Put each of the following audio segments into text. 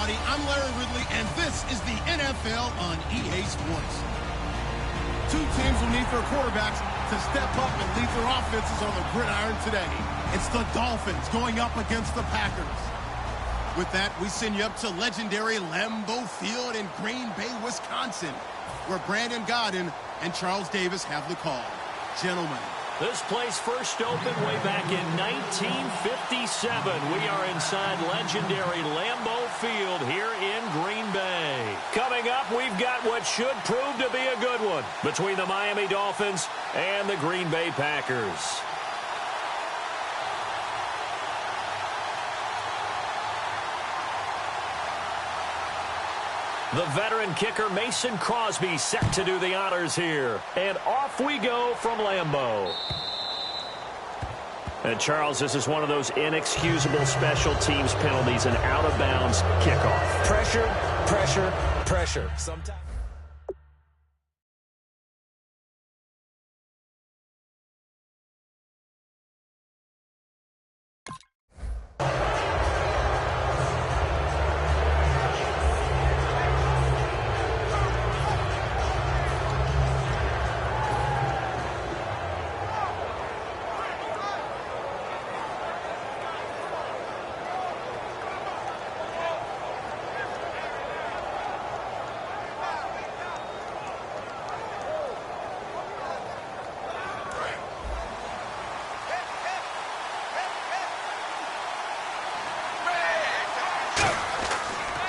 everybody. I'm Larry Ridley, and this is the NFL on EA Sports. Two teams will need their quarterbacks to step up and lead their offenses on the gridiron today. It's the Dolphins going up against the Packers. With that, we send you up to legendary Lambeau Field in Green Bay, Wisconsin, where Brandon Gaudin and Charles Davis have the call. Gentlemen. This place first opened way back in 1957. We are inside legendary Lambeau Field here in Green Bay. Coming up, we've got what should prove to be a good one between the Miami Dolphins and the Green Bay Packers. The veteran kicker Mason Crosby set to do the honors here. And off we go from Lambeau. And Charles, this is one of those inexcusable special teams penalties, an out-of-bounds kickoff. Pressure, pressure, pressure. Sometimes.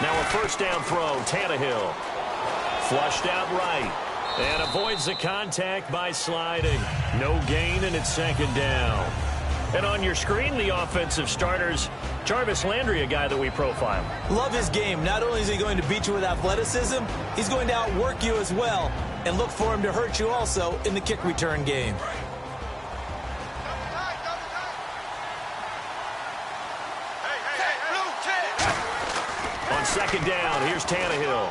Now a first down throw, Tannehill. Flushed out right. And avoids the contact by sliding. No gain, and it's second down. And on your screen, the offensive starters, Jarvis Landry, a guy that we profile. Love his game. Not only is he going to beat you with athleticism, he's going to outwork you as well. And look for him to hurt you also in the kick return game. On second down, here's Tannehill.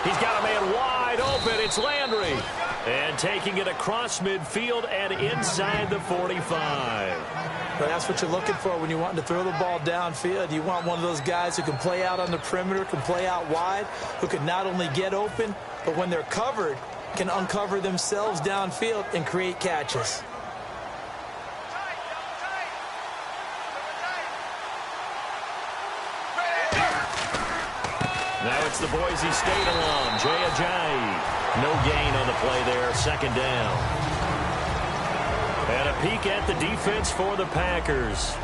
He's got a man wide open. It's Landry. And taking it across midfield and inside the 45. But that's what you're looking for when you want to throw the ball downfield. You want one of those guys who can play out on the perimeter, can play out wide, who can not only get open, but when they're covered, can uncover themselves downfield and create catches. Now it's the Boise State alum, jaycazzz. No gain on the play there, second down. And a peek at the defense for the Packers.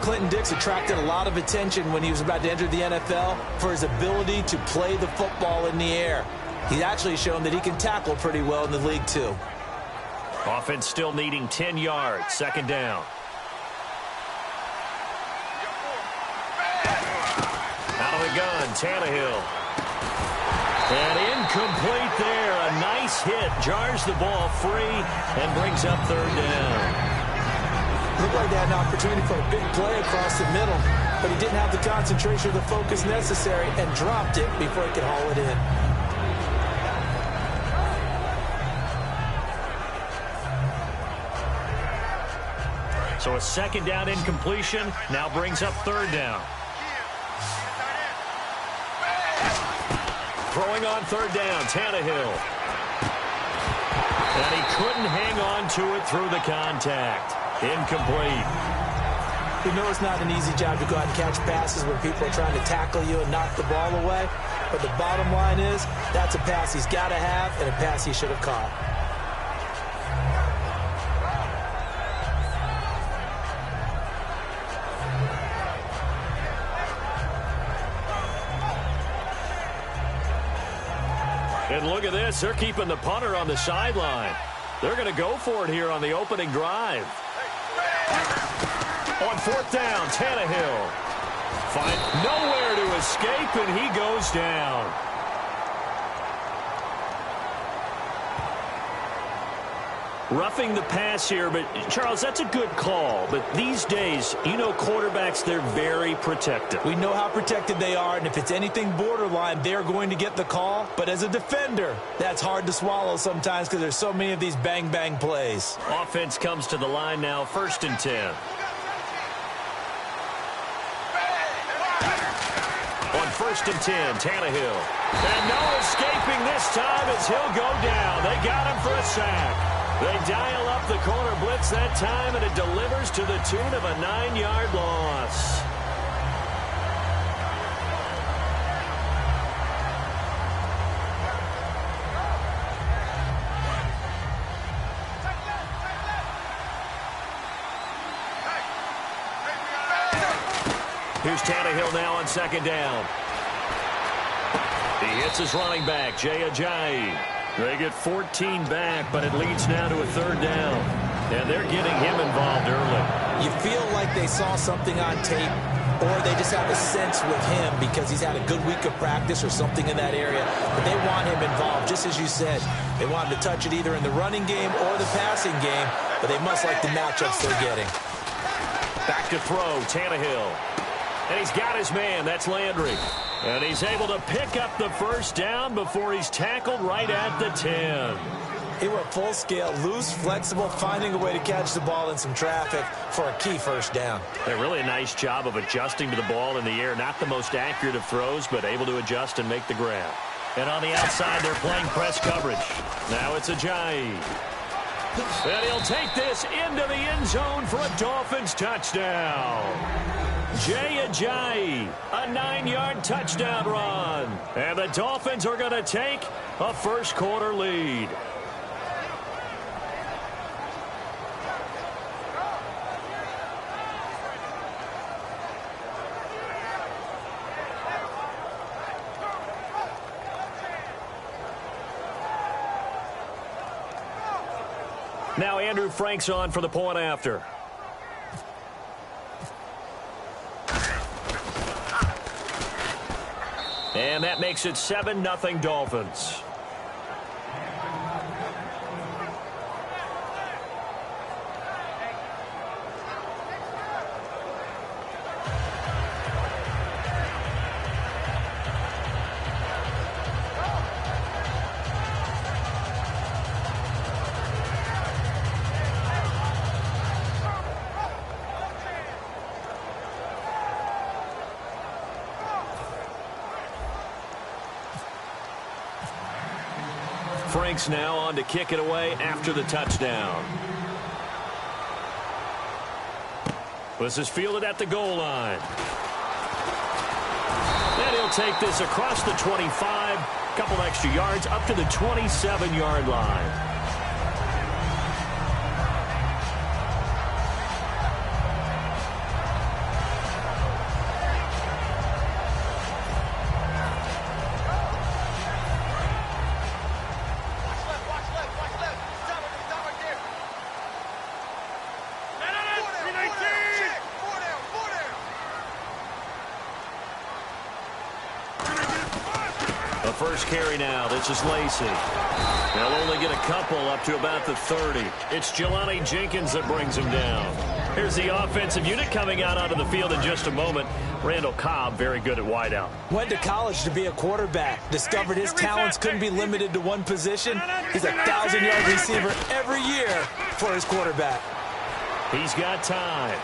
Clinton Dix attracted a lot of attention when he was about to enter the NFL for his ability to play the football in the air. He's actually shown that he can tackle pretty well in the league, too. Offense still needing 10 yards, second down. Out of the gun, Tannehill. And incomplete there. A nice hit. Jars the ball free and brings up third down. Looked like they had an opportunity for a big play across the middle, but he didn't have the concentration or the focus necessary and dropped it before he could haul it in. So a second down incompletion now brings up third down. Throwing on third down, Tannehill. And he couldn't hang on to it through the contact. Incomplete. We know it's not an easy job to go out and catch passes where people are trying to tackle you and knock the ball away. But the bottom line is, that's a pass he's got to have and a pass he should have caught. And look at this. They're keeping the punter on the sideline. They're going to go for it here on the opening drive. On fourth down, Tannehill. Find nowhere to escape, and he goes down. Roughing the pass here, but Charles, that's a good call. But these days, you know quarterbacks, they're very protective. We know how protected they are, and if it's anything borderline, they're going to get the call. But as a defender, that's hard to swallow sometimes because there's so many of these bang-bang plays. Offense comes to the line now, 1st and 10. On 1st and 10, Tannehill. And no escaping this time as he'll go down. They got him for a sack. They dial up the corner blitz that time, and it delivers to the tune of a 9-yard loss. Here's Tannehill now on 2nd down. He hits his running back, Jaycazzz. They get 14 back, but it leads now to a 3rd down. And they're getting him involved early. You feel like they saw something on tape, or they just have a sense with him because he's had a good week of practice or something in that area. But they want him involved, just as you said. They want him to touch it either in the running game or the passing game, but they must like the matchups they're getting. Back to throw, Tannehill. And he's got his man. That's Landry. And he's able to pick up the 1st down before he's tackled right at the 10. He went full scale, loose, flexible, finding a way to catch the ball in some traffic for a key 1st down. Really a nice job of adjusting to the ball in the air. Not the most accurate of throws, but able to adjust and make the grab. And on the outside, they're playing press coverage. Now it's Ajayi. And he'll take this into the end zone for a Dolphins touchdown. Jaycazzz, a 9-yard touchdown run. And the Dolphins are going to take a 1st quarter lead. Now Andrew Frank's on for the point after. And that makes it 7-0 Dolphins. Frank's now on to kick it away after the touchdown. This is fielded at the goal line. And he'll take this across the 25, couple extra yards up to the 27-yard line. First carry now. This is Lacey. They'll only get a couple up to about the 30. It's Jelani Jenkins that brings him down. Here's the offensive unit coming out onto the field in just a moment. Randall Cobb, very good at wideout. Went to college to be a quarterback. Discovered his talents couldn't be limited to one position. He's a 1,000-yard receiver every year for his quarterback. He's got time.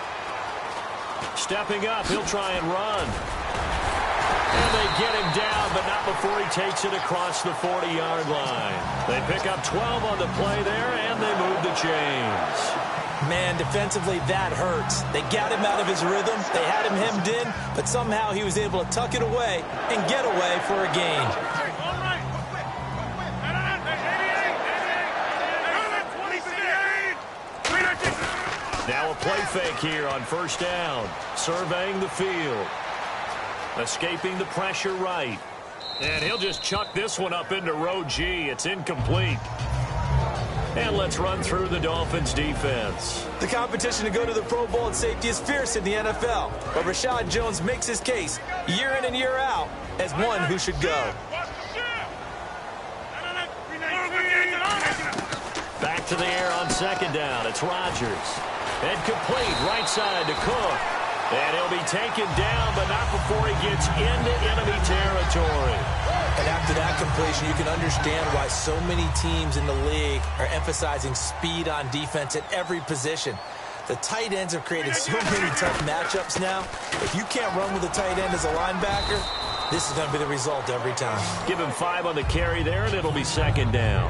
Stepping up, he'll try and run. And they get him down, but not before he takes it across the 40-yard line. They pick up 12 on the play there, and they move the chains. Man, defensively, that hurts. They got him out of his rhythm. They had him hemmed in, but somehow he was able to tuck it away and get away for a gain. Now a play fake here on 1st down. Surveying the field. Escaping the pressure right. And he'll just chuck this one up into row G. It's incomplete. And let's run through the Dolphins defense. The competition to go to the Pro Bowl at safety is fierce in the NFL. But Rashad Jones makes his case year in and year out as one who should go. Back to the air on 2nd down. It's Rodgers. And complete right side to Cook. And he'll be taken down, but not before he gets into enemy territory. And after that completion, you can understand why so many teams in the league are emphasizing speed on defense at every position. The tight ends have created so many tough matchups now. If you can't run with a tight end as a linebacker, this is going to be the result every time. Give him 5 on the carry there, and it'll be second down.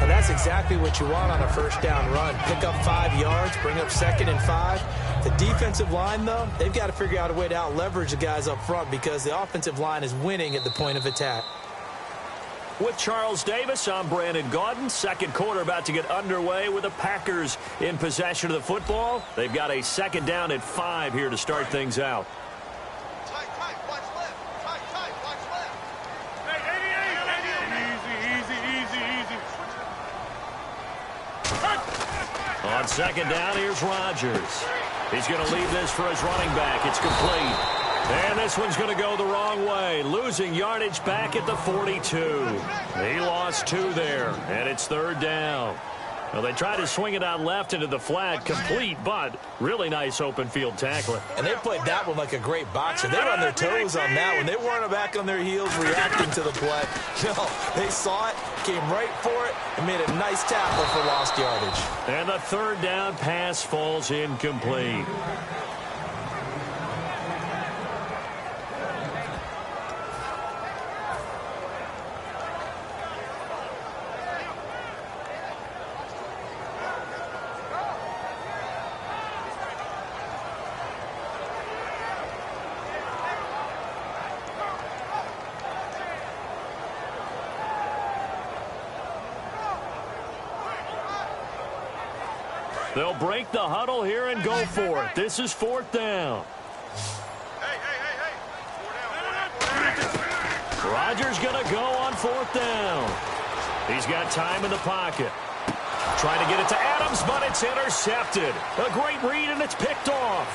And that's exactly what you want on a first down run. Pick up 5 yards, bring up 2nd and 5. The defensive line, though, they've got to figure out a way to out-leverage the guys up front because the offensive line is winning at the point of attack. With Charles Davis, I'm Brandon Gaudin. Second quarter about to get underway with the Packers in possession of the football. They've got a second down at 5 here to start things out. Tight, watch left. Tight, watch left. Easy. On second down, here's Rodgers. He's going to leave this for his running back. It's complete. And this one's going to go the wrong way. Losing yardage back at the 42. He lost 2 there, and it's third down. Well, they tried to swing it out left into the flat, complete, but really nice open field tackling. And they played that one like a great boxer. They were on their toes on that one. They weren't back on their heels reacting to the play. No, they saw it, came right for it, and made a nice tackle for lost yardage. And the third down pass falls incomplete. They'll break the huddle here and go for it. This is 4th down. Hey. 4 down. Rodgers going to go on 4th down. He's got time in the pocket. Trying to get it to Adams, but it's intercepted. A great read, and it's picked off.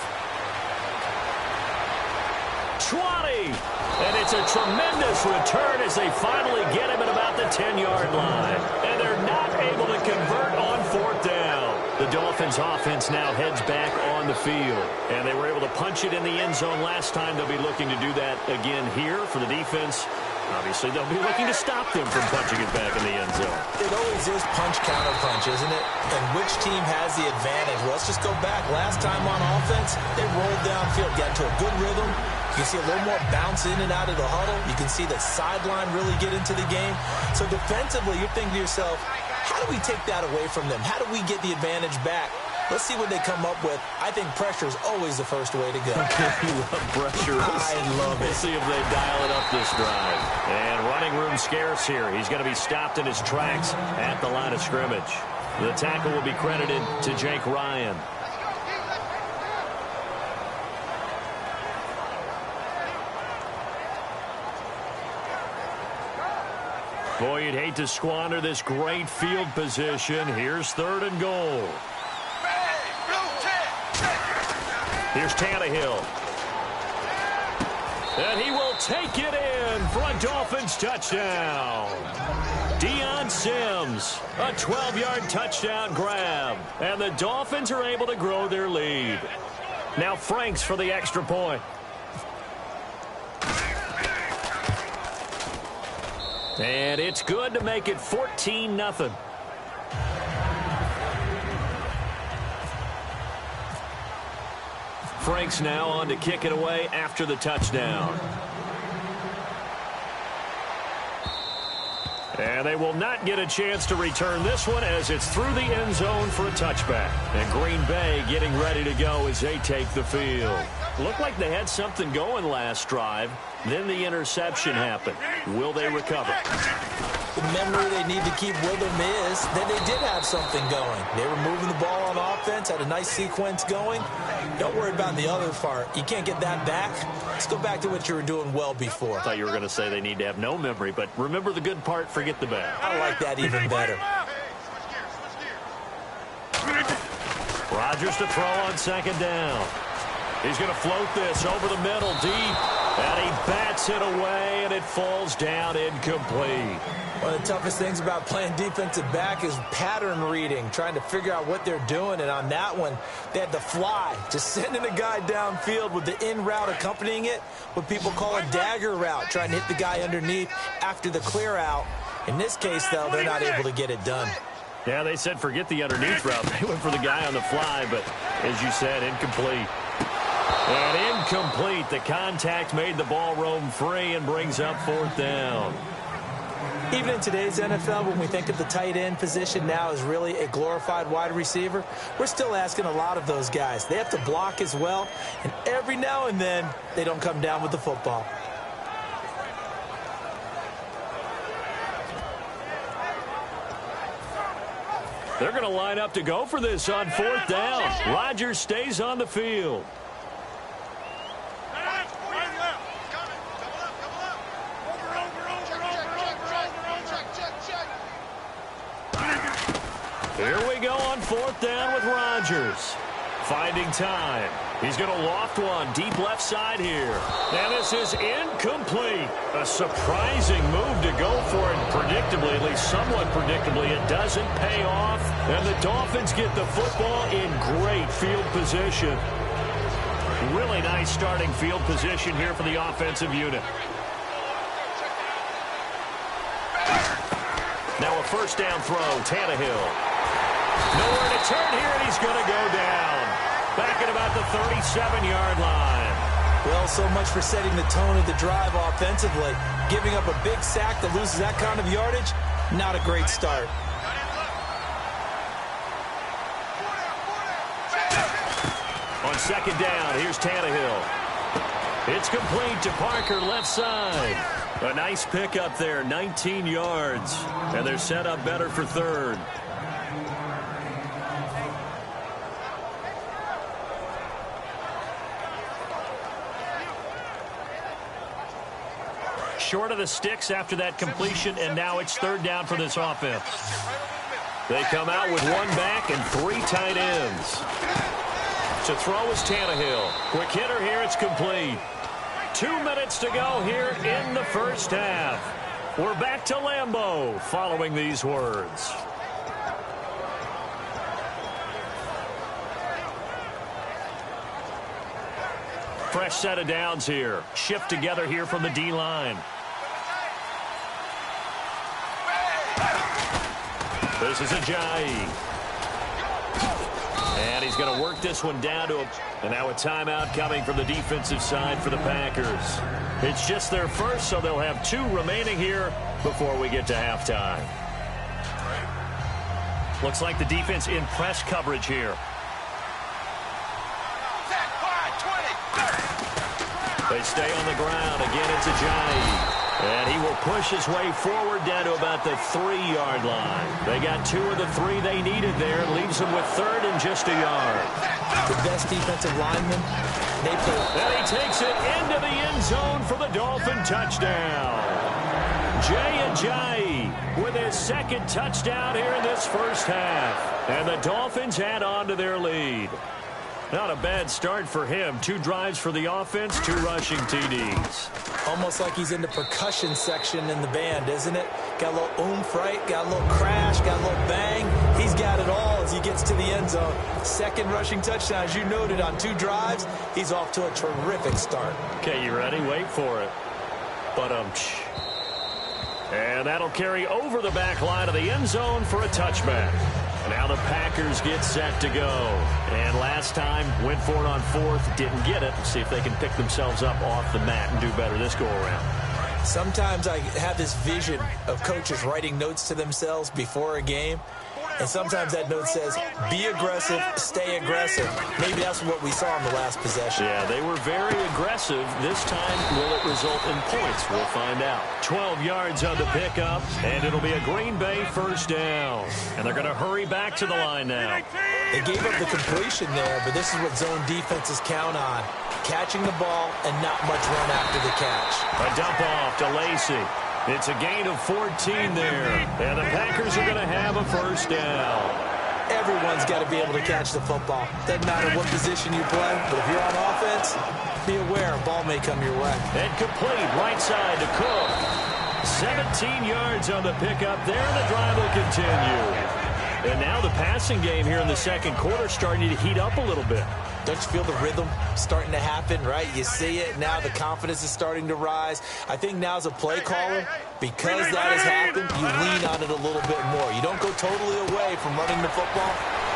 20. And it's a tremendous return as they finally get him at about the 10-yard line. And they're not able to convert on 4th down. The Dolphins offense now heads back on the field. And they were able to punch it in the end zone last time. They'll be looking to do that again here for the defense. Obviously, they'll be looking to stop them from punching it back in the end zone. It always is punch-counter-punch, isn't it? And which team has the advantage? Well, let's just go back. Last time on offense, they rolled downfield, got into a good rhythm. You can see a little more bounce in and out of the huddle. You can see the sideline really get into the game. So defensively, you're thinking to yourself, how do we take that away from them? How do we get the advantage back? Let's see what they come up with. I think pressure is always the first way to go. You love pressure. I love it. We'll see if they dial it up this drive. And running room scarce here. He's going to be stopped in his tracks at the line of scrimmage. The tackle will be credited to Jake Ryan. Boy, you'd hate to squander this great field position. Here's 3rd and goal. Here's Tannehill. And he will take it in for a Dolphins touchdown. Deion Sims, a 12-yard touchdown grab. And the Dolphins are able to grow their lead. Now Franks for the extra point. And it's good to make it 14-0. Franks now on to kick it away after the touchdown. And they will not get a chance to return this one as it's through the end zone for a touchback. And Green Bay getting ready to go as they take the field. Looked like they had something going last drive. Then the interception happened. Will they recover? The memory they need to keep with them is that they did have something going. They were moving the ball on offense, had a nice sequence going. Don't worry about the other part. You can't get that back. Let's go back to what you were doing well before. I thought you were going to say they need to have no memory, but remember the good part, forget the bad. I like that even better. Rodgers to throw on second down. He's going to float this over the middle deep. And he bats it away, and it falls down incomplete. One of the toughest things about playing defensive back is pattern reading, trying to figure out what they're doing. And on that one, they had to fly, just sending a guy downfield with the in route accompanying it, what people call a dagger route, trying to hit the guy underneath after the clear out. In this case, though, they're not able to get it done. Yeah, they said forget the underneath route. They went for the guy on the fly, but as you said, incomplete. And incomplete. The contact made the ball roam free and brings up 4th down. Even in today's NFL, when we think of the tight end position now as really a glorified wide receiver, we're still asking a lot of those guys. They have to block as well, and every now and then, they don't come down with the football. They're going to line up to go for this on 4th down. Rodgers stays on the field. Here we go on 4th down with Rodgers. Finding time. He's going to loft one deep left side here. And this is incomplete. A surprising move to go for it. Predictably, at least somewhat predictably, it doesn't pay off. And the Dolphins get the football in great field position. Really nice starting field position here for the offensive unit. Now a 1st down throw, Tannehill. Nowhere to turn here, and he's going to go down. Back at about the 37-yard line. Well, so much for setting the tone of the drive offensively. Giving up a big sack that loses that kind of yardage, not a great start. On 2nd down, here's Tannehill. It's complete to Parker, left side. A nice pickup there, 19 yards. And they're set up better for 3rd. Short of the sticks after that completion, and now it's 3rd down for this offense. They come out with 1 back and 3 tight ends. To throw is Tannehill. Quick hitter here, it's complete. 2 minutes to go here in the 1st half. We're back to Lambeau following these words. Fresh set of downs here. Shift together here from the D-line. This is Ajayi. And he's going to work this one down to him. And now a timeout coming from the defensive side for the Packers. It's just their first, so they'll have 2 remaining here before we get to halftime. Looks like the defense in press coverage here. They stay on the ground. Again, it's Ajayi. And he will push his way forward down to about the 3-yard line. They got 2 of the 3 they needed there. Leaves them with 3rd and just a yard. The best defensive lineman, they play. And he takes it into the end zone for the Dolphin touchdown. Jay Ajayi with his 2nd touchdown here in this 1st half. And the Dolphins add on to their lead. Not a bad start for him. 2 drives for the offense, 2 rushing TDs. Almost like he's in the percussion section in the band, isn't it? Got a little oomph, right? Got a little crash, got a little bang. He's got it all as he gets to the end zone. 2nd rushing touchdown, as you noted, on 2 drives. He's off to a terrific start. Okay, you ready? Wait for it. And that'll carry over the back line of the end zone for a touchback. Now the Packers get set to go. And last time, went for it on 4th, didn't get it. See if they can pick themselves up off the mat and do better this go-around. Sometimes I have this vision of coaches writing notes to themselves before a game. And sometimes that note says, be aggressive, stay aggressive. Maybe that's what we saw in the last possession. Yeah, they were very aggressive. This time, will it result in points? We'll find out. 12 yards on the pickup, and it'll be a Green Bay 1st down. And they're going to hurry back to the line now. They gave up the completion there, but this is what zone defenses count on. Catching the ball and not much run after the catch. A dump off to Lacy. It's a gain of 14 there. And the Packers are going to have a 1st down. Everyone's got to be able to catch the football. Doesn't matter what position you play, but if you're on offense, be aware a ball may come your way. And complete right side to Cook. 17 yards on the pickup there, and the drive will continue. And now the passing game here in the 2nd quarter starting to heat up a little bit. Don't you feel the rhythm starting to happen, right? You see it. Now the confidence is starting to rise. I think now as a play caller, because that has happened, you lean on it a little bit more. You don't go totally away from running the football,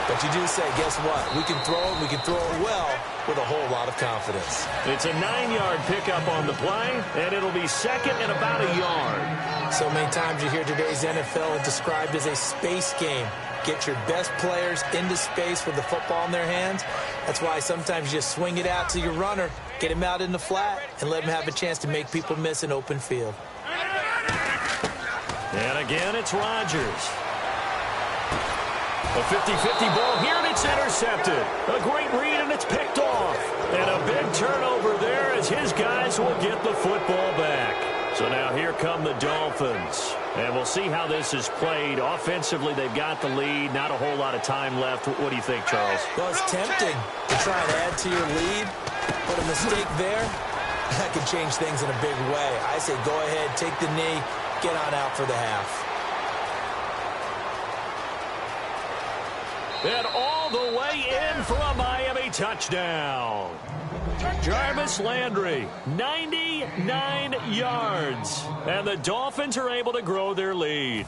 But you do say, guess what? We can throw it. We can throw it well with a whole lot of confidence. It's a 9-yard pickup on the play, and it'll be second and about a yard. So many times you hear today's NFL described as a space game. Get your best players into space with the football in their hands. That's why sometimes you just swing it out to your runner, get him out in the flat, and let him have a chance to make people miss an open field. And again, it's Rodgers. A 50-50 ball here, and it's intercepted. A great read, and it's picked off. And a big turnover there as his guys will get the football back. So now here come the Dolphins. And we'll see how this is played. Offensively, they've got the lead. Not a whole lot of time left. What do you think, Charles? Well, it's tempting to try and add to your lead. But a mistake there, that can change things in a big way. I say go ahead, take the knee, get on out for the half. And all the way in for a Miami touchdown. Jarvis Landry, 99 yards. And the Dolphins are able to grow their lead.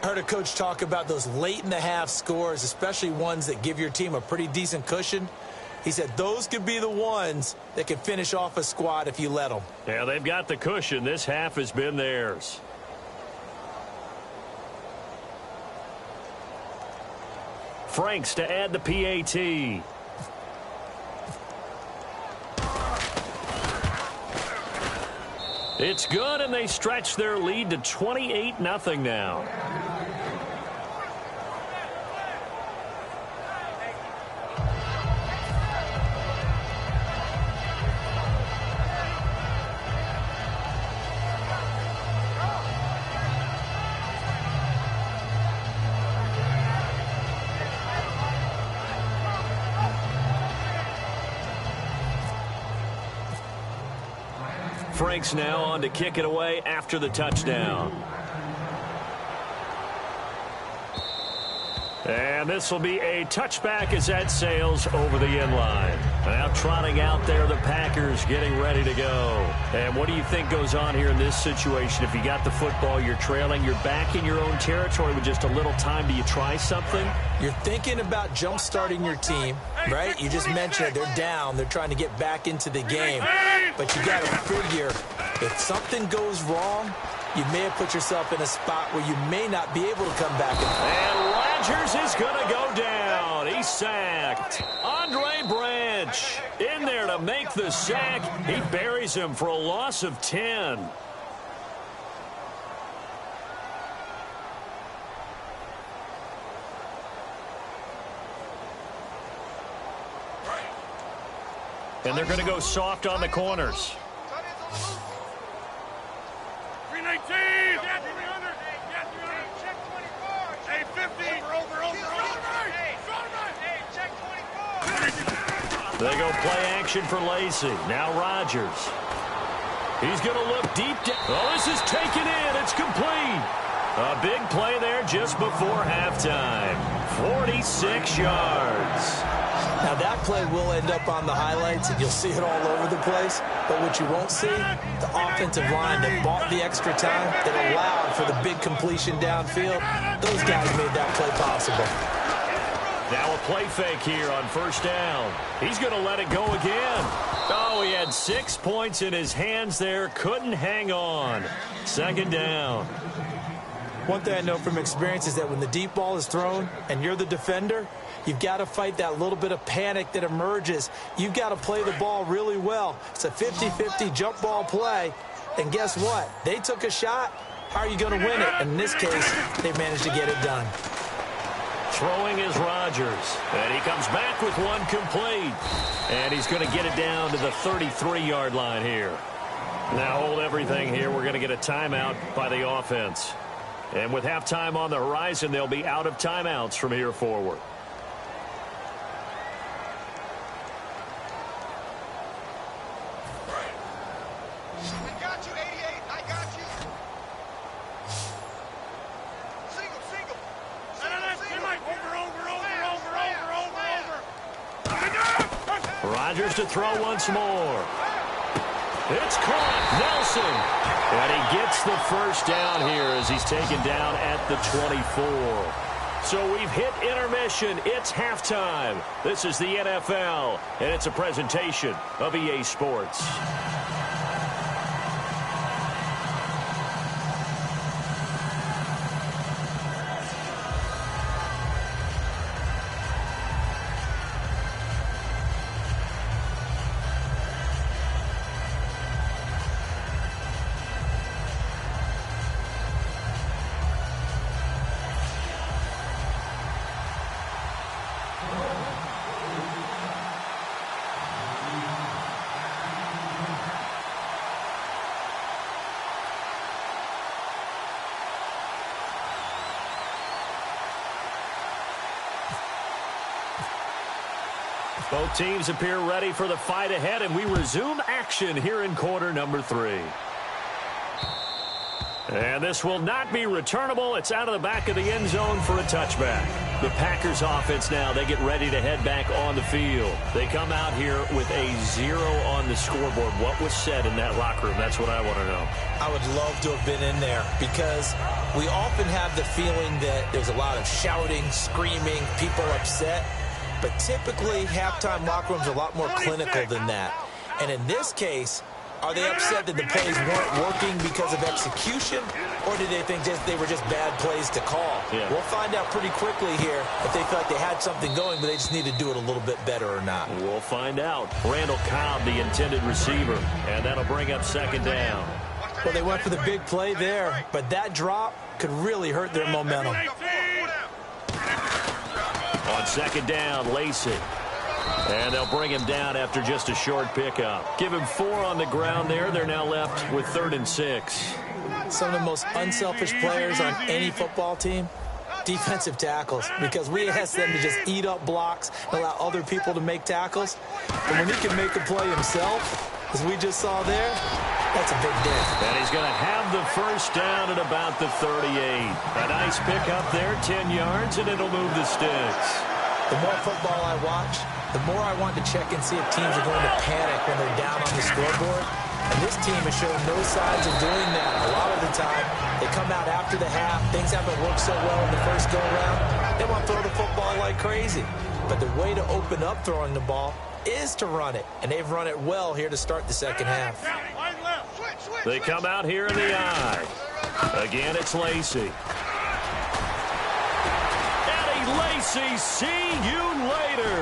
I heard a coach talk about those late-in-the-half scores, especially ones that give your team a pretty decent cushion. He said those could be the ones that can finish off a squad if you let them. Yeah, they've got the cushion. This half has been theirs. Franks to add the PAT. It's good, and they stretch their lead to 28-0 now. Franks now on to kick it away after the touchdown. And this will be a touchback as that sails over the end line. Now trotting out there, the Packers getting ready to go. And what do you think goes on here in this situation? If you got the football, you're trailing, you're back in your own territory with just a little time. Do you try something? You're thinking about jump-starting your team, right? You just mentioned it. They're down. They're trying to get back into the game. But you got to figure if something goes wrong, you may have put yourself in a spot where you may not be able to come back. And Rodgers is going to go down. He's sacked. Andre Branch in there to make the sack. He buries him for a loss of 10. And they're going to go soft on the corners. 319. Get 300. Get 300. Check 24. Hey, 50. Over. Hey, check 24. They go play action for Lacy. Now Rodgers. He's going to look deep down. Oh, this is taken in. It's complete. A big play there just before halftime. 46 yards. Now, that play will end up on the highlights, and you'll see it all over the place. But what you won't see, the offensive line that bought the extra time, that allowed for the big completion downfield, those guys made that play possible. Now a play fake here on first down. He's going to let it go again. Oh, he had 6 points in his hands there. Couldn't hang on. Second down. One thing I know from experience is that when the deep ball is thrown and you're the defender, you've got to fight that little bit of panic that emerges. You've got to play the ball really well. It's a 50-50 jump ball play. And guess what? They took a shot. How are you going to win it? In this case, they managed to get it done. Throwing is Rodgers. And he comes back with one complete. And he's going to get it down to the 33-yard line here. Now hold everything here. We're going to get a timeout by the offense. And with halftime on the horizon, they'll be out of timeouts from here forward. I got you, 88. I got you. Single. Over. Rodgers to throw once more. It's caught. Nelson. And he gets the first down here as he's taken down at the 24. So we've hit intermission. It's halftime. This is the NFL, and it's a presentation of EA Sports. Both teams appear ready for the fight ahead, and we resume action here in quarter number 3. And this will not be returnable. It's out of the back of the end zone for a touchback. The Packers offense now, they get ready to head back on the field. They come out here with a 0 on the scoreboard. What was said in that locker room? That's what I want to know. I would love to have been in there because we often have the feeling that there's a lot of shouting, screaming, people upset. But typically, halftime locker rooms are a lot more clinical than that. And in this case, are they upset that the plays weren't working because of execution, or did they think they were just bad plays to call? Yeah. We'll find out pretty quickly here if they feel like they had something going, but they just need to do it a little bit better or not. We'll find out. Randall Cobb, the intended receiver, and that'll bring up second down. Well, they went for the big play there, but that drop could really hurt their momentum. On second down, Lacey. And they'll bring him down after just a short pickup. Give him 4 on the ground there. They're now left with 3rd and 6. Some of the most unselfish players on any football team, defensive tackles, because we ask them to just eat up blocks and allow other people to make tackles. But when he can make a play himself, as we just saw there, that's a big deal. And he's going to have the first down at about the 38. A nice pickup there, 10 yards, and it'll move the sticks. The more football I watch, the more I want to check and see if teams are going to panic when they're down on the scoreboard. And this team has shown no signs of doing that. A lot of the time, they come out after the half. Things haven't worked so well in the first go-around. They want to throw the football like crazy. But the way to open up throwing the ball is to run it. And they've run it well here to start the second half. They come out here in the eye. Again, it's Lacey. Lacey, see you later.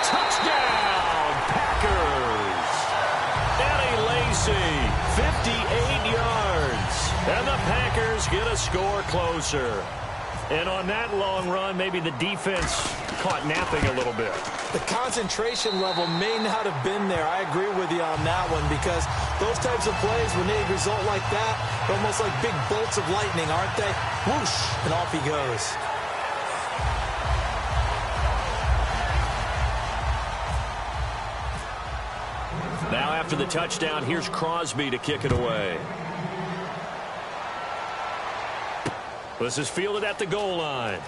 Touchdown, Packers. Eddie Lacey, 58 yards. And the Packers get a score closer. And on that long run, maybe the defense caught napping a little bit. The concentration level may not have been there. I agree with you on that one because those types of plays, when they result like that, they're almost like big bolts of lightning, aren't they? Whoosh, and off he goes. Now after the touchdown, here's Crosby to kick it away. This is fielded at the goal line.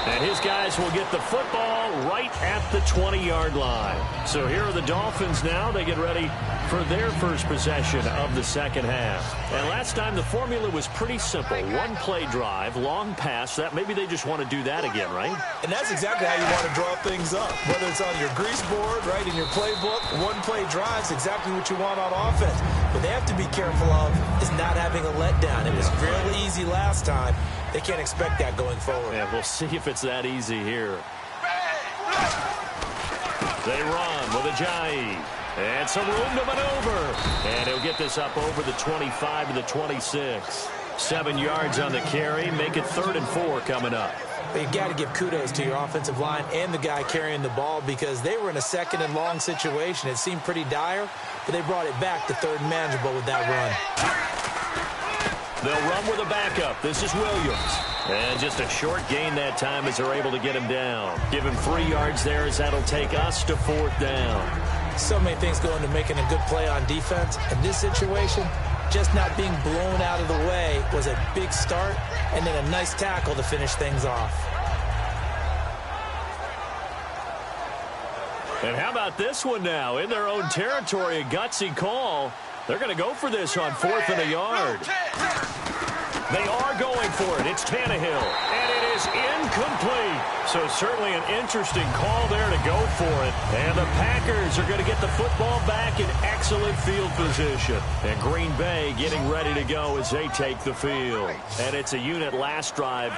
And his guys will get the football right at the 20-yard line. So here are the Dolphins now. They get ready for their first possession of the second half. And last time the formula was pretty simple. One play drive, long pass. That maybe they just want to do that again, right? And that's exactly how you want to draw things up. Whether it's on your grease board, right, in your playbook, one play drive is exactly what you want on offense. What they have to be careful of is not having a letdown. It was real easy last time. They can't expect that going forward. Yeah, we'll see if it's that easy here. They run with Ajayi. And some room to maneuver. And he'll get this up over the 25 to the 26. 7 yards on the carry. Make it 3rd and 4 coming up. But you got to give kudos to your offensive line and the guy carrying the ball because they were in a 2nd and long situation. It seemed pretty dire, but they brought it back to 3rd and manageable with that run. They'll run with a backup. This is Williams. And just a short gain that time as they're able to get him down. Give him 3 yards there as that'll take us to 4th down. So many things go into making a good play on defense. In this situation, just not being blown out of the way was a big start and then a nice tackle to finish things off. And how about this one now? In their own territory, a gutsy call. They're going to go for this on 4th and a yard. They are going for it. It's Tannehill, and it is incomplete. So certainly an interesting call there to go for it. And the Packers are going to get the football back in excellent field position. And Green Bay getting ready to go as they take the field. And it's a unit last drive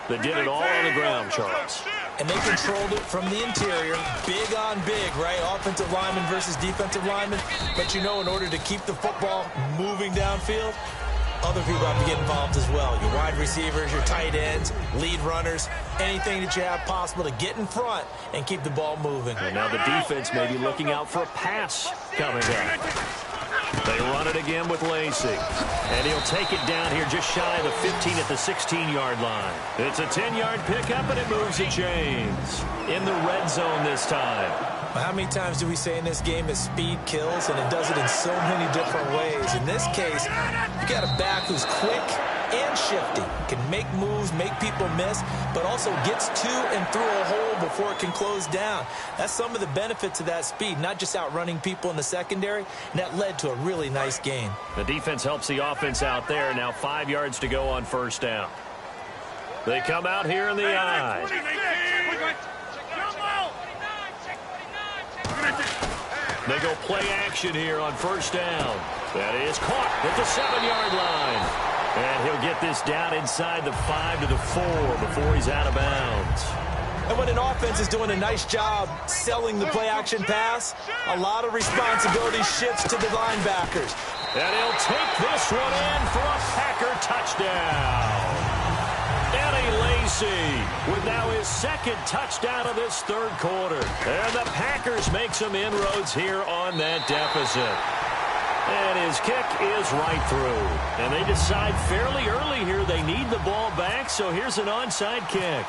that did it all on the ground, Charles. And they controlled it from the interior, big on big, right? Offensive lineman versus defensive lineman. But you know, in order to keep the football moving downfield, other people have to get involved as well. Your wide receivers, your tight ends, lead runners, anything that you have possible to get in front and keep the ball moving. And now the defense may be looking out for a pass coming up. They run it again with Lacey. And he'll take it down here just shy of the 15 at the 16-yard line. It's a 10-yard pickup, and it moves the chains. In the red zone this time. How many times do we say in this game that speed kills, and it does it in so many different ways? In this case, you got a back who's quick and shifty, can make moves, make people miss, but also gets to and through a hole before it can close down. That's some of the benefits of that speed, not just outrunning people in the secondary, and that led to a really nice game. The defense helps the offense out there. Now 5 yards to go on first down. They come out here in the I. They go play action here on first down. That is caught at the 7-yard line. And he'll get this down inside the 5 to the 4 before he's out of bounds. And when an offense is doing a nice job selling the play action pass, a lot of responsibility shifts to the linebackers. And he'll take this one in for a Packer touchdown. Eddie Lacy with now his second touchdown of this third quarter. And the Packers make some inroads here on that deficit. And his kick is right through. And they decide fairly early here they need the ball back, so here's an onside kick.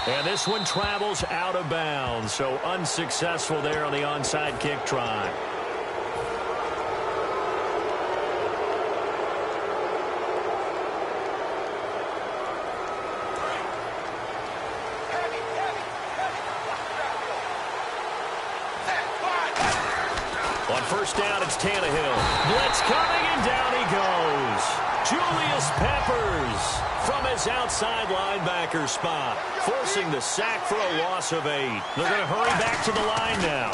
And this one travels out of bounds, so unsuccessful there on the onside kick try. On first down, it's Tannehill. Blitz coming, and down he goes. Julius Peppers from his outside linebacker spot, forcing the sack for a loss of 8. They're going to hurry back to the line now.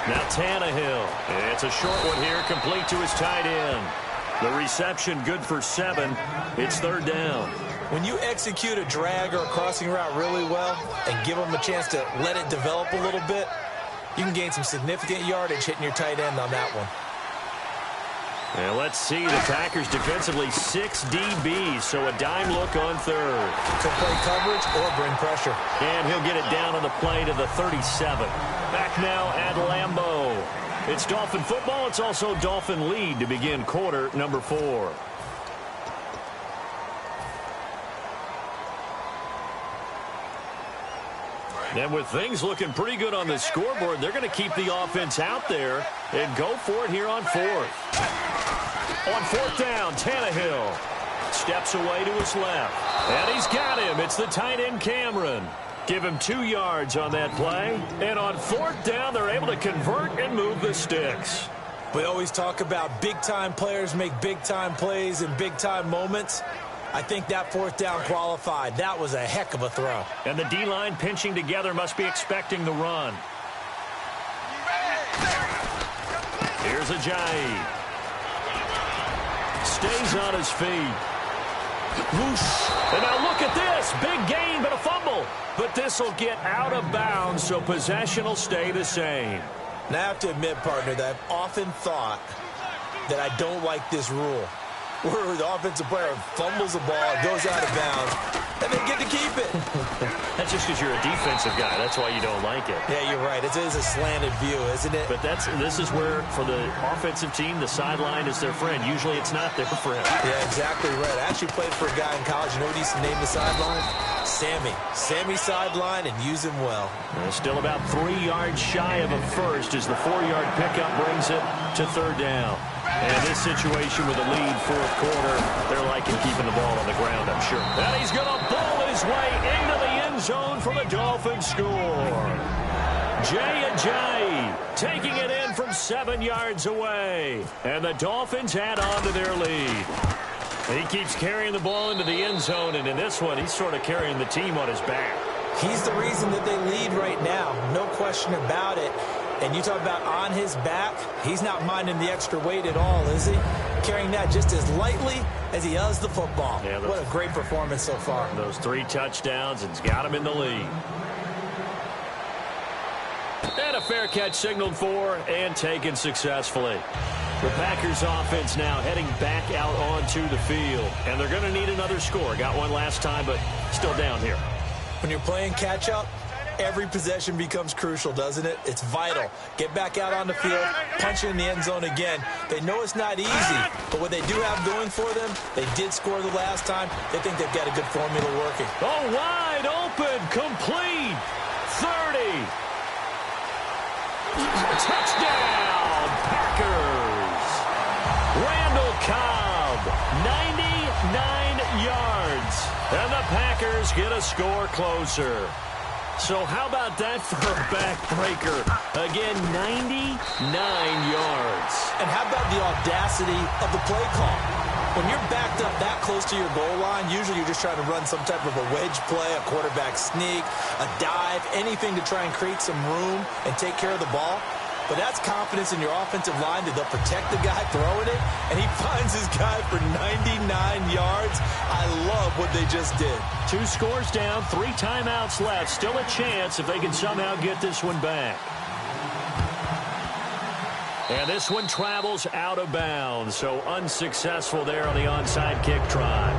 Now Tannehill. It's a short one here, complete to his tight end. The reception good for 7. It's third down. When you execute a drag or a crossing route really well and give them a chance to let it develop a little bit, you can gain some significant yardage hitting your tight end on that one. And let's see, the Packers defensively 6 DBs, so a dime look on third. Could play coverage or bring pressure. And he'll get it down on the play to the 37. Back now at Lambeau. It's Dolphin football. It's also Dolphin lead to begin quarter number 4. And with things looking pretty good on the scoreboard, they're going to keep the offense out there and go for it here on fourth. On fourth down, Tannehill steps away to his left. And he's got him. It's the tight end, Cameron. Give him 2 yards on that play. And on fourth down, they're able to convert and move the sticks. We always talk about big-time players make big-time plays in big-time moments. I think that fourth down qualified. That was a heck of a throw. And the D-line pinching together must be expecting the run. Here's Ajayi. Stays on his feet. Whoosh. And now look at this. Big gain, but a fumble. But this will get out of bounds, so possession will stay the same. And I have to admit, partner, that I've often thought that I don't like this rule, where the offensive player fumbles the ball, goes out of bounds, and they get to keep it. That's just because you're a defensive guy. That's why you don't like it. Yeah, you're right. It is a slanted view, isn't it? But this is where, for the offensive team, the sideline is their friend. Usually it's not their friend. Yeah, exactly right. I actually played for a guy in college. You know what he used to name the sideline? Sammy. Sammy sideline, and use him well. Still about 3 yards shy of a first as the 4-yard pickup brings it to third down. And this situation with a lead fourth quarter, they're liking keeping the ball on the ground, I'm sure. And he's going to bowl his way into the end zone for the Dolphins score. Jaycazzz taking it in from 7 yards away. And the Dolphins add on to their lead. He keeps carrying the ball into the end zone, and in this one, he's sort of carrying the team on his back. He's the reason that they lead right now, no question about it. And you talk about on his back, he's not minding the extra weight at all, is he? Carrying that just as lightly as he does the football. Yeah, what a great performance so far. Those 3 touchdowns, it's got him in the lead. And a fair catch signaled for and taken successfully. The Packers offense now heading back out onto the field. And they're going to need another score. Got one last time, but still down here. When you're playing catch-up, every possession becomes crucial, doesn't it? It's vital. Get back out on the field, punch it in the end zone again. They know it's not easy, but what they do have going for them, they did score the last time. They think they've got a good formula working. Oh, wide open, complete, 30. Touchdown, Packers. Randall Cobb, 99 yards. And the Packers get a score closer. So how about that for a backbreaker? Again, 99 yards. And how about the audacity of the play call? When you're backed up that close to your goal line, usually you're just trying to run some type of a wedge play, a quarterback sneak, a dive, anything to try and create some room and take care of the ball. But that's confidence in your offensive line that they'll protect the guy throwing it, and he finds his guy for 99 yards. I love what they just did. 2 scores down, 3 timeouts left. Still a chance if they can somehow get this one back. And this one travels out of bounds, so unsuccessful there on the onside kick try.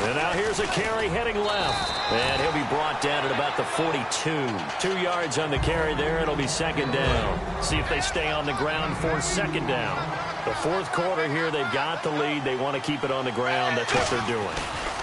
And now here's a carry heading left. And he'll be brought down at about the 42. 2 yards on the carry there. It'll be second down. See if they stay on the ground for second down. The fourth quarter here, they've got the lead. They want to keep it on the ground. That's what they're doing.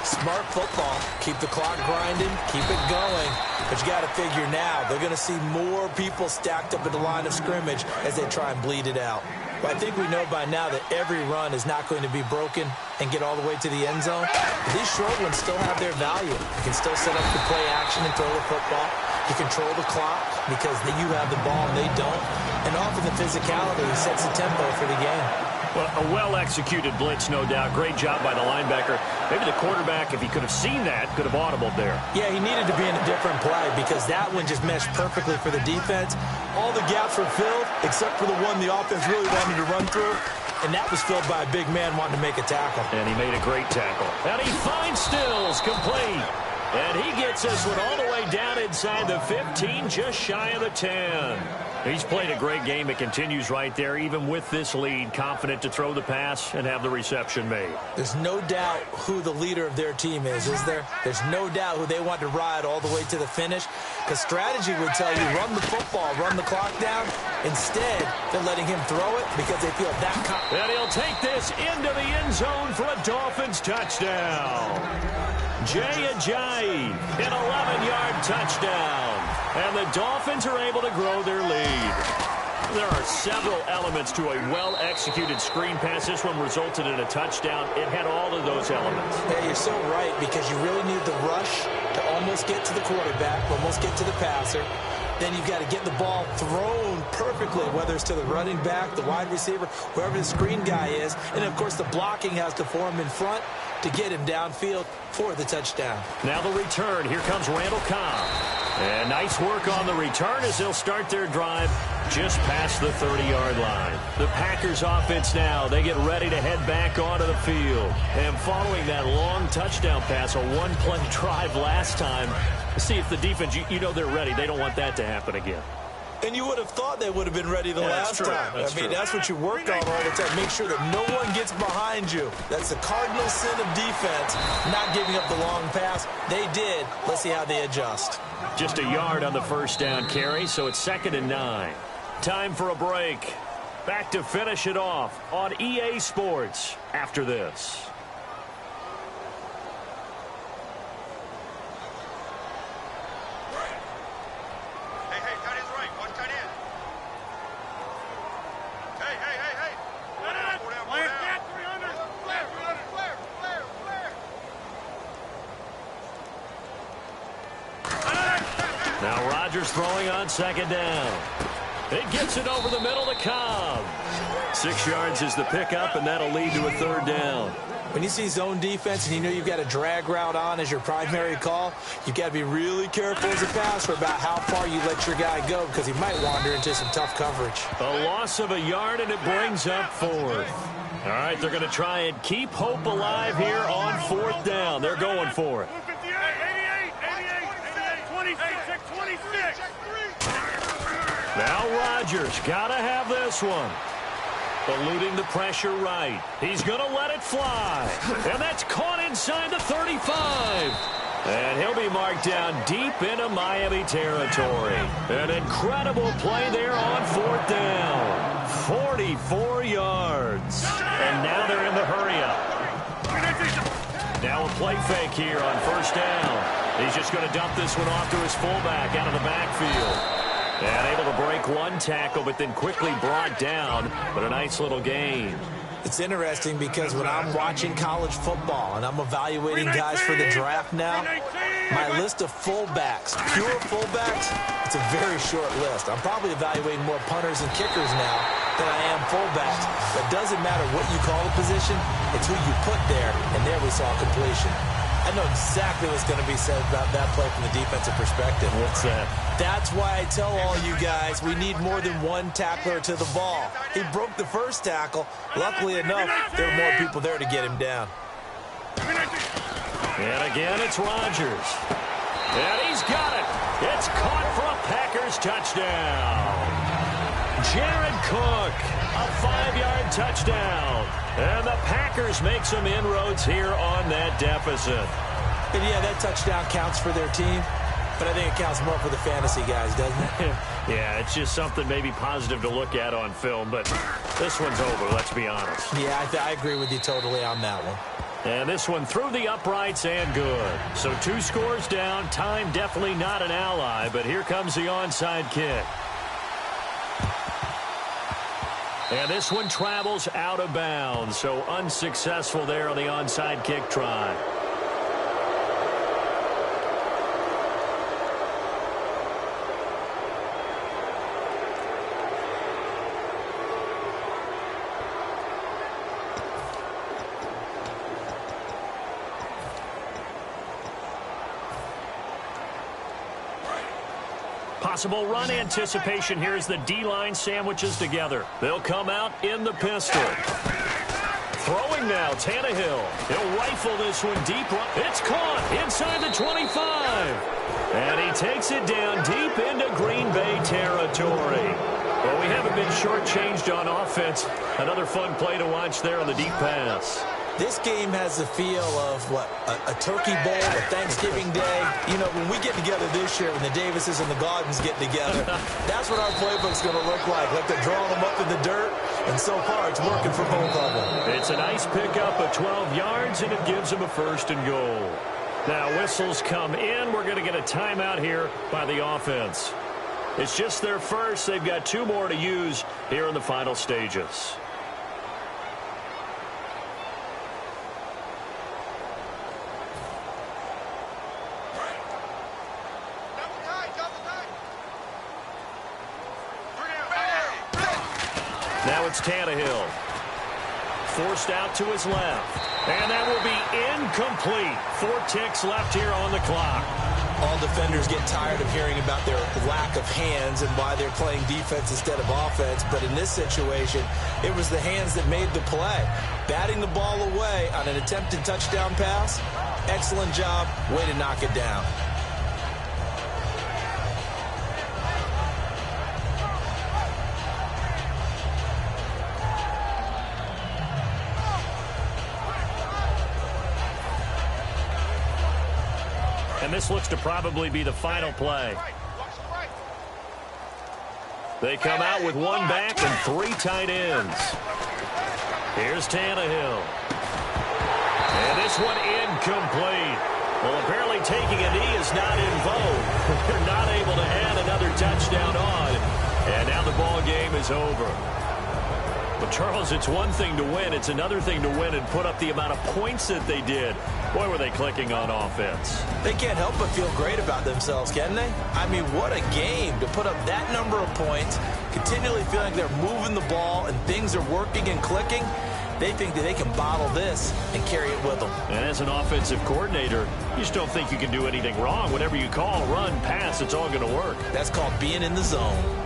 Smart football. Keep the clock grinding. Keep it going. But you got to figure now, they're going to see more people stacked up at the line of scrimmage as they try and bleed it out. But I think we know by now that every run is not going to be broken and get all the way to the end zone. But these short ones still have their value. You can still set up the play action and throw the football. You control the clock because you have the ball and they don't. And often the physicality sets the tempo for the game. Well, a well-executed blitz, no doubt. Great job by the linebacker. Maybe the quarterback, if he could have seen that, could have audibled there. Yeah, he needed to be in a different play because that one just meshed perfectly for the defense. All the gaps were filled except for the one the offense really wanted to run through, and that was filled by a big man wanting to make a tackle. And he made a great tackle. And he finds Stills, complete. And he gets this one all the way down inside the 15, just shy of the 10. He's played a great game. It continues right there, even with this lead, confident to throw the pass and have the reception made. There's no doubt who the leader of their team is there? There's no doubt who they want to ride all the way to the finish. Because strategy would tell you, run the football, run the clock down. Instead, they're letting him throw it because they feel that confident. And he'll take this into the end zone for a Dolphins touchdown. Jaycazzz, an 11-yard touchdown. And the Dolphins are able to grow their lead. There are several elements to a well-executed screen pass. This one resulted in a touchdown. It had all of those elements. Yeah, you're so right because you really need the rush to almost get to the quarterback, almost get to the passer. Then you've got to get the ball thrown perfectly, whether it's to the running back, the wide receiver, whoever the screen guy is. And, of course, the blocking has to form in front to get him downfield for the touchdown. Now the return. Here comes Randall Cobb. And nice work on the return as they'll start their drive just past the 30-yard line. The Packers offense now, they get ready to head back onto the field. And following that long touchdown pass, a one-play drive last time, see if the defense, you know they're ready. They don't want that to happen again. And you would have thought they would have been ready the last time. That's what you work on all the time. Make sure that no one gets behind you. That's the cardinal sin of defense, not giving up the long pass. They did. Let's see how they adjust. Just a yard on the first down carry, so it's 2nd and 9. Time for a break. Back to finish it off on EA Sports after this. Now Rodgers throwing on second down. It gets it over the middle to Cobb. 6 yards is the pickup, and that'll lead to a third down. When you see zone defense and you know you've got a drag route on as your primary call, you've got to be really careful as a passer about how far you let your guy go because he might wander into some tough coverage. A loss of a yard, and it brings up fourth. All right, they're going to try and keep hope alive here on fourth down. They're going for it. 26. Now Rodgers got to have this one. Eluding the pressure right. He's going to let it fly. And that's caught inside the 35. And he'll be marked down deep into Miami territory. An incredible play there on fourth down. 44 yards. And now they're in the hurry-up. Now a play fake here on first down. He's just going to dump this one off to his fullback out of the backfield. And able to break one tackle, but then quickly brought down. But a nice little gain. It's interesting because when I'm watching college football and I'm evaluating guys for the draft now, my list of fullbacks, pure fullbacks, it's a very short list. I'm probably evaluating more punters and kickers now than I am fullbacks. But it doesn't matter what you call the position, it's who you put there, and there we saw completion. I know exactly what's going to be said about that play from the defensive perspective. What's that? That's why I tell all you guys we need more than one tackler to the ball. He broke the first tackle. Luckily enough, there were more people there to get him down. And again, it's Rodgers. And he's got it. It's caught for a Packers touchdown. Jared Cook, a 5-yard touchdown. And the Packers make some inroads here on that deficit. And yeah, that touchdown counts for their team, but I think it counts more for the fantasy guys, doesn't it? Yeah, it's just something maybe positive to look at on film, but this one's over, let's be honest. Yeah, I agree with you totally on that one. And this one through the uprights and good. So 2 scores down, time definitely not an ally, but here comes the onside kick. And this one travels out of bounds, so unsuccessful there on the onside kick try. Possible run anticipation here as the D-line sandwiches together. They'll come out in the pistol. Throwing now, Tannehill. He'll rifle this one deep. It's caught inside the 25. And he takes it down deep into Green Bay territory. Well, we haven't been shortchanged on offense. Another fun play to watch there on the deep pass. This game has the feel of, what, a turkey bowl, a Thanksgiving day. You know, when we get together this year, when the Davises and the Gaudens get together, that's what our playbook's going to look like. Like they're drawing them up in the dirt, and so far it's working for both of them. It's a nice pickup of 12 yards, and it gives them a 1st and goal. Now whistles come in. We're going to get a timeout here by the offense. It's just their first. They've got 2 more to use here in the final stages. Now it's Tannehill. Forced out to his left. And that will be incomplete. 4 ticks left here on the clock. All defenders get tired of hearing about their lack of hands and why they're playing defense instead of offense. But in this situation, it was the hands that made the play. Batting the ball away on an attempted touchdown pass. Excellent job. Way to knock it down. And this looks to probably be the final play. They come out with 1 back and 3 tight ends. Here's Tannehill. And this one incomplete. Well, apparently taking a knee is not in vogue. They're not able to add another touchdown on. And now the ball game is over. Well, Charles, it's one thing to win. It's another thing to win and put up the amount of points that they did. Boy, were they clicking on offense. They can't help but feel great about themselves, can they? I mean, what a game to put up that number of points, continually feeling like they're moving the ball and things are working and clicking. They think that they can bottle this and carry it with them. And as an offensive coordinator, you just don't think you can do anything wrong. Whatever you call, run, pass, it's all going to work. That's called being in the zone.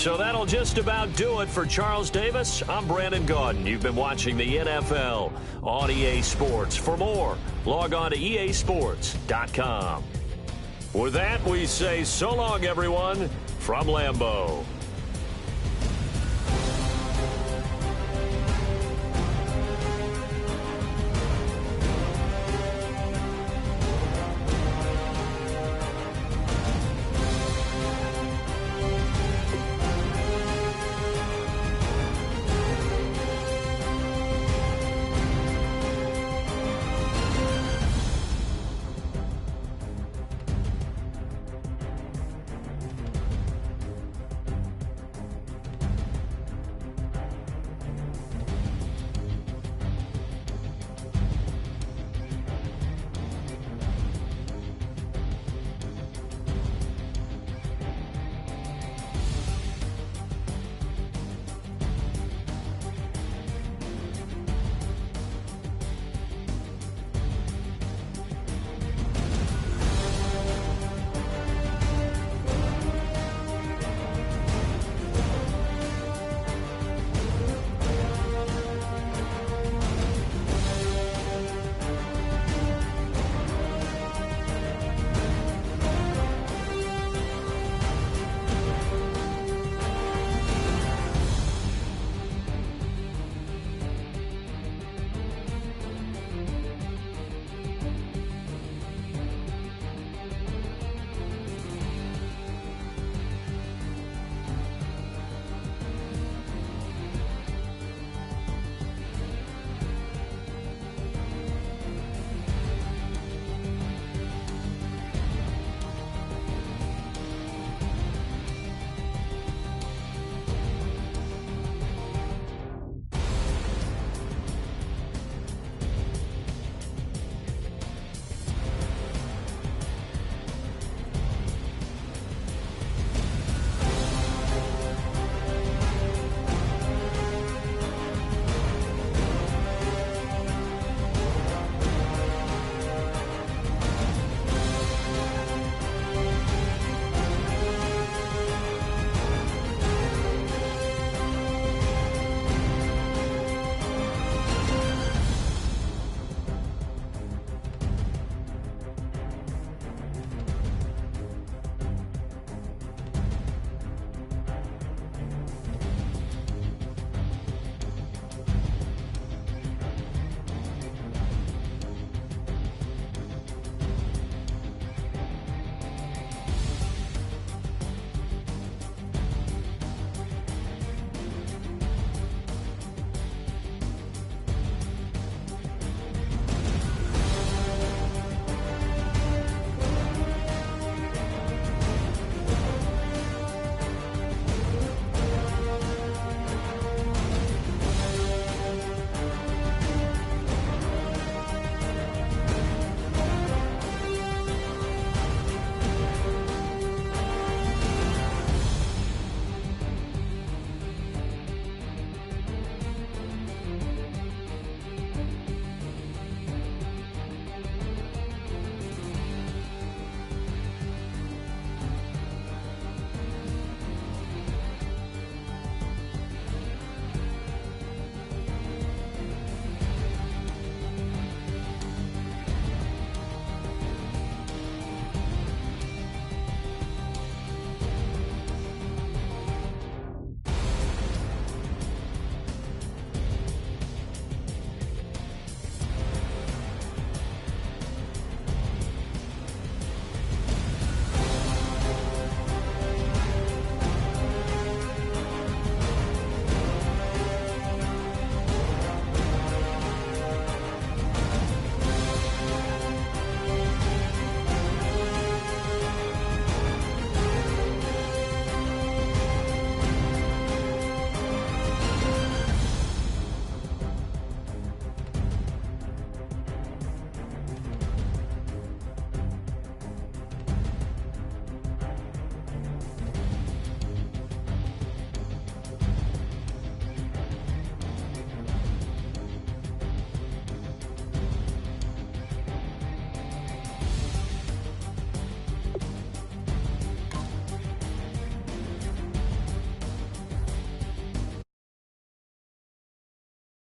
So that'll just about do it for Charles Davis. I'm Brandon Gaudin. You've been watching the NFL on EA Sports. For more, log on to easports.com. With that, we say so long, everyone, from Lambeau.